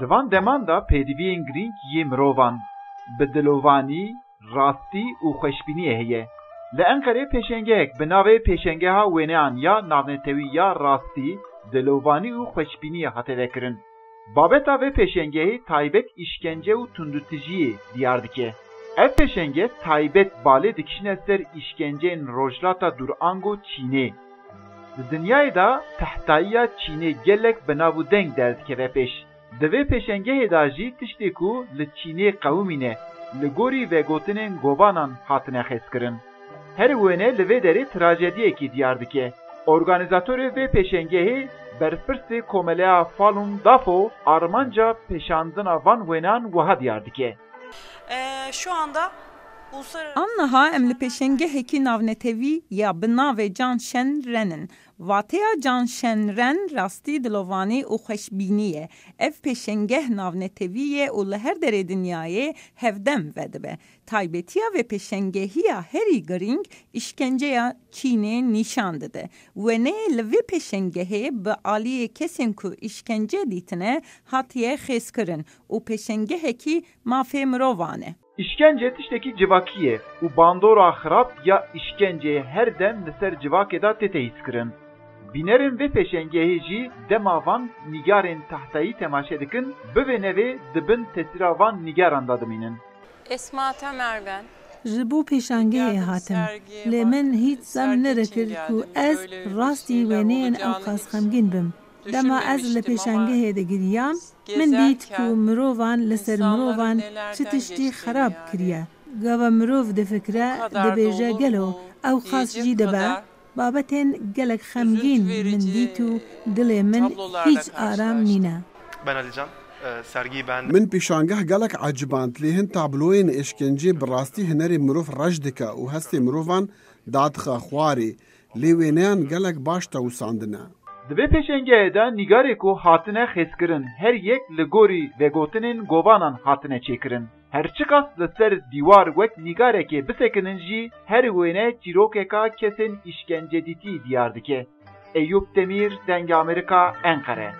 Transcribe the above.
Li van deman da pêdiviyên girîng yê mirovan bi dilovanî, rastî û xweşbîniyê heye. Li Enqereyê pêşengehek bi navê Pêşengeha Wêneyan ya Navnetewî ya Rastî, Dilovanî û Xweşbîniyê hate vekirin. Babeta vê pêşengehê taybet îşkence û tundutijiyê diyar dike. Ev pêşengeh taybet balê dikişine ser îşkenceyên rojhilata Durang û Çînê. Li dinyayê da tehtayiya Çînê gelek bi nav û deng derdikeve pêş. Di vê pêşengehê da jî tiştê ku li Çînê qewimîne, li gorî vegotinên govanan hatine xêzkirin. Her wêne li vê derê trajediyekî diyar dike. Organizatörê vê pêşengehê berpirsê komeleya Falun Dafo armanca pêşandina van wêneyan wiha diyar dike. Şu anda Annaha em li pêşengehekî navnetewî ya bi navê Can Şen Renin. Vateya Can Şen Ren rastî dilovanî û xweşbînî ye. Ev pêşengeh navnetewî ye û li her derê dinyayê hevdem vedibe. Taybetiya ve pêşengehiya herî girîng îşkenceya Çînê nîşan dide. Wêneyê li vê pêşengehê bi aliyê kesên ku îşkence dîtine hatiye xêzkirin û pêşengehekî mafê mirovan e. İşkence tiştekî civakî ye û bandora xirab ya îşkenceyê her dem li ser civakê da tê hîskirin. Bînerên vê pêşengehê jî dema van nîgarên tehtayî temaşe dikin, bi vê nevê dibin tesîra van nîgaran da dimînin. Esma Temer ben. Ji bo pêşangehê hatim. Lê min hiç zem nerekir ku ez rastî wêneyên ew qas xemgîn bim. Dema ez li pêşangehê de giriyam, min dît ku mirovan li ser mirovan çi tiştî xerab kiriye. Gava mirov difikire, dibêje gelo, ew xas jî dibe, babetên gelek xemgîn min dît û dilê min hiç aram nîne. Ben Alican, sergiyi ben... Min pêşangeh gelek eciband lê hin tabloyên îşkencê bi rastî hinerê mirov rej dike û hestê mirovan dadixe xwarê, lê wêneyan gelek baş tewsandine. Di vê pêşengehê de nîgarê ku hatine xêzkirin her yek li gorî vegotinên govanan hatine çêkirin. Her çi qas li ser dîwar wek nîgarekê bisekinin jî her wêne çîrokeka kesên îşkencedîtî diyar dike. Eyüp Demir, Deng Amerika, Enqere.